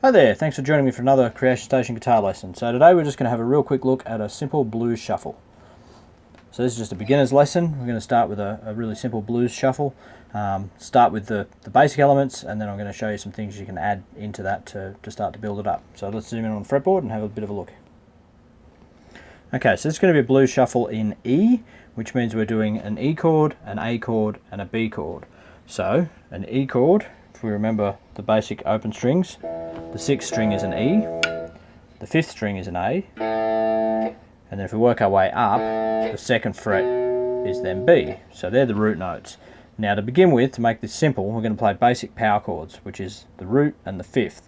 Hi there, thanks for joining me for another Creation Station guitar lesson. So today we're just going to have a real quick look at a simple blues shuffle. So this is just a beginner's lesson. We're going to start with a really simple blues shuffle. Start with the basic elements, and then I'm going to show you some things you can add into that to start to build it up. So let's zoom in on the fretboard and have a bit of a look. Okay, so it's going to be a blues shuffle in E, which means we're doing an E chord, an A chord, and a B chord. So an E chord, if we remember the basic open strings, the 6th string is an E, the 5th string is an A, and then if we work our way up, the 2nd fret is then B. So they're the root notes. Now to begin with, to make this simple, we're going to play basic power chords, which is the root and the 5th.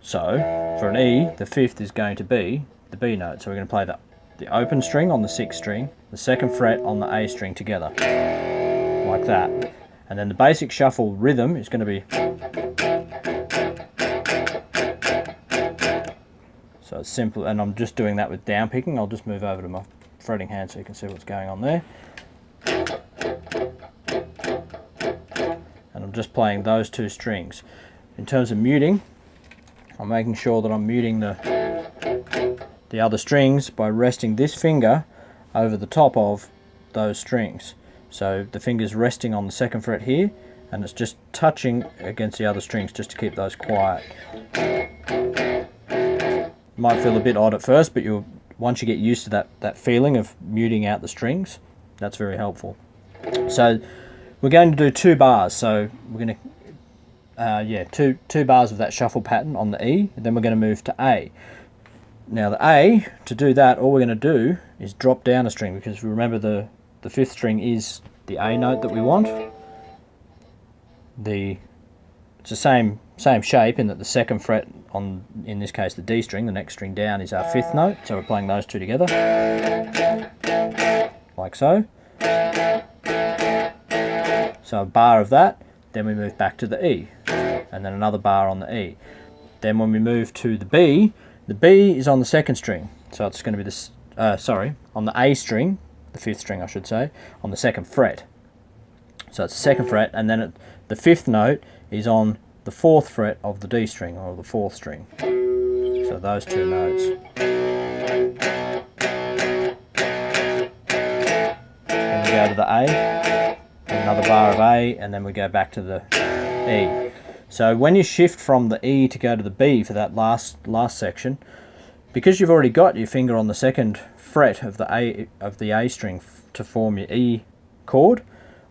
So for an E, the 5th is going to be the B note. So we're going to play the open string on the 6th string, the 2nd fret on the A string together, like that. And then the basic shuffle rhythm is going to be... So it's simple, and I'm just doing that with down picking. I'll just move over to my fretting hand so you can see what's going on there. And I'm just playing those two strings. In terms of muting, I'm making sure that I'm muting the other strings by resting this finger over the top of those strings. So the finger's resting on the 2nd fret here, and it's just touching against the other strings just to keep those quiet. Might feel a bit odd at first, but once you get used to that feeling of muting out the strings, that's very helpful. So we're going to do 2 bars. So we're going to two bars of that shuffle pattern on the E, and then we're going to move to A. Now the A, to do that, all we're going to do is drop down a string, because remember the 5th string is the A note that we want. It's the same shape in that the 2nd fret on, in this case, the D string, the next string down, is our 5th note. So we're playing those two together, like so. So a bar of that, then we move back to the E, and then another bar on the E. Then when we move to the B is on the 2nd string. So it's going to be this, on the A string, the 5th string I should say, on the 2nd fret. So it's the 2nd fret, and then the 5th note is on the 4th fret of the D string, or the 4th string. So those two notes. Then we go to the A, another bar of A, and then we go back to the E. So when you shift from the E to go to the B for that last section, because you've already got your finger on the 2nd fret of the A string to form your E chord,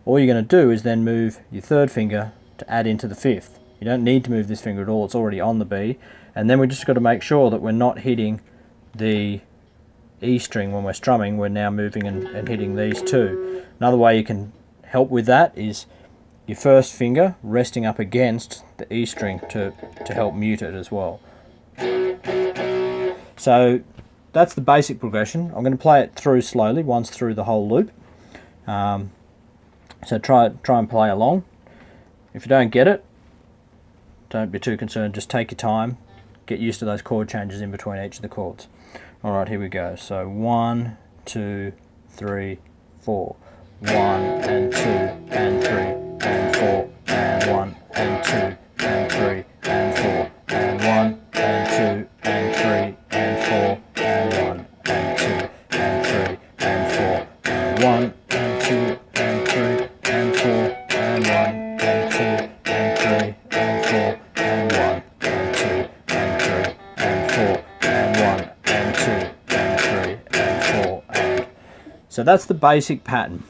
all you're going to do is then move your 3rd finger to add into the 5th. You don't need to move this finger at all, it's already on the B. And then we just got to make sure that we're not hitting the E string when we're strumming. We're now moving and hitting these two. Another way you can help with that is your 1st finger resting up against the E string to help mute it as well. So that's the basic progression. I'm going to play it through slowly, once through the whole loop. So try and play along. If you don't get it, don't be too concerned, just take your time, get used to those chord changes in between each of the chords. Alright, here we go. So 1, 2, 3, 4. 1 and 2 and 3 and 4 and 1 and 2 and 3 and 4 and 1 and 2 and 3 and 4 and 1 and 2 and 3 and 4 and 1 and 2 and 3 and 4 and 1 and 2 and 3 and 4 and 1 and 2 and 3 and 4 and 1 and 2 and 3 and 4 and... So that's the basic pattern.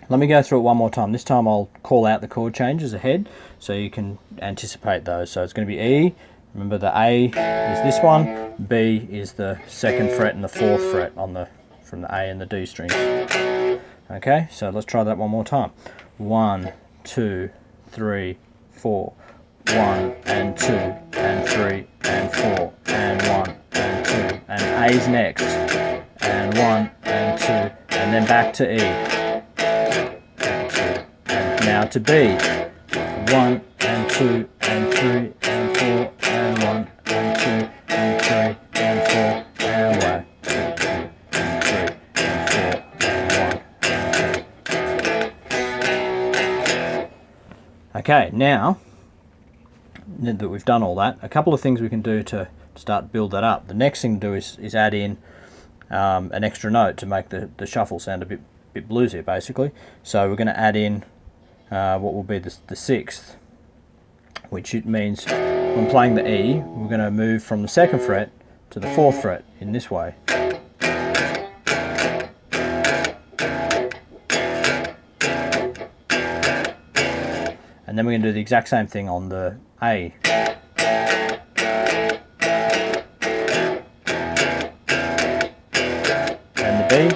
Let me go through it one more time. This time I'll call out the chord changes ahead so you can anticipate those. So it's going to be E. Remember the A is this one. B is the 2nd fret and the 4th fret from the A and the D strings. Okay, so let's try that one more time. 1, 2, 3, 4. 1 and 2 and 3 and 4 and 1 and 2 and A's next and 1 and 2 and then back to E. Now to B, 1 and 2 and 3 and 4 and 1 and 2 and 3 and 4 and 1, 2 and 3 and 4 and 1 and 2. Okay, now that we've done all that, a couple of things we can do to start to build that up. The next thing to do is add in an extra note to make the shuffle sound a bit bluesier, basically. So we're going to add in what will be the sixth, which it means when playing the E, we're going to move from the 2nd fret to the 4th fret in this way. And then we're going to do the exact same thing on the A. And the B.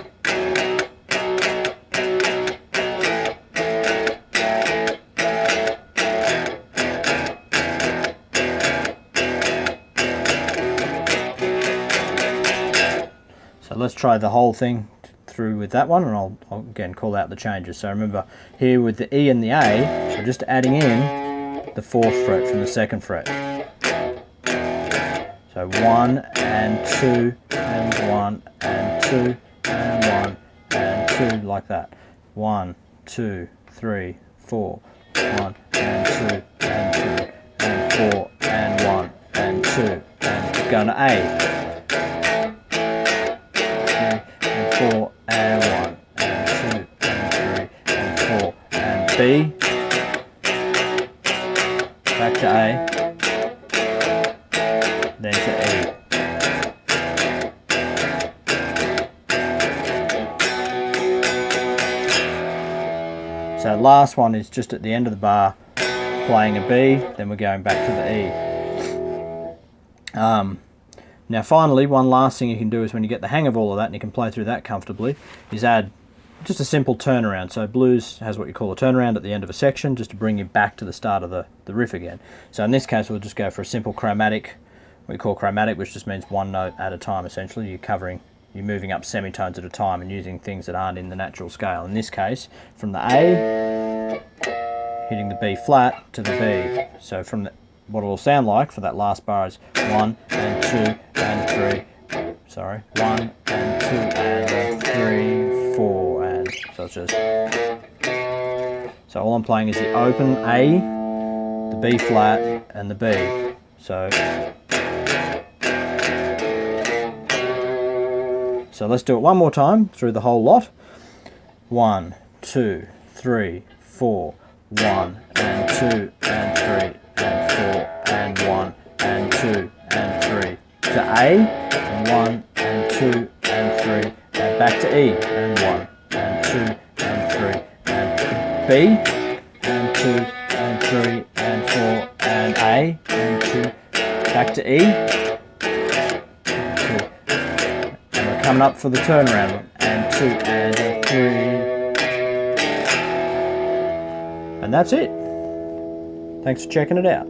So let's try the whole thing through with that one, and I'll again call out the changes. So remember, here with the E and the A, we're just adding in the 4th fret from the 2nd fret. So 1 and 2 and 1 and 2 and 1 and 2, like that. 1, 2, 3, 4, 1 and 2 and 2 and 4 and 1 and 2, and going to A. 4 and 1 and 2 and 3 and 4 and B, back to A, then to E. So the last one is just at the end of the bar playing a B, then we're going back to the E. Now finally, one last thing you can do is when you get the hang of all of that and you can play through that comfortably, is add just a simple turnaround. So blues has what you call a turnaround at the end of a section, just to bring you back to the start of the riff again. So in this case we'll just go for a simple chromatic, what we call chromatic, which just means one note at a time essentially. You're moving up semitones at a time and using things that aren't in the natural scale. In this case, from the A, hitting the B flat to the B. So from the what it will sound like for that last bar is 1 and 2 and 3, sorry, 1 and 2 and 3, 4, and so it's just, so all I'm playing is the open A, the B flat and the B. So let's do it one more time through the whole lot. 1, 2, 3, 4, 1 and 2 and 3 and 4 and 1 and 2 and 3 to A, and 1 and 2 and 3 and back to E, and 1 and 2 and 3 and B, and 2 and 3 and 4 and A, and 2 back to E, and 2, and we're coming up for the turnaround, and 2 and 3, and that's it. Thanks for checking it out.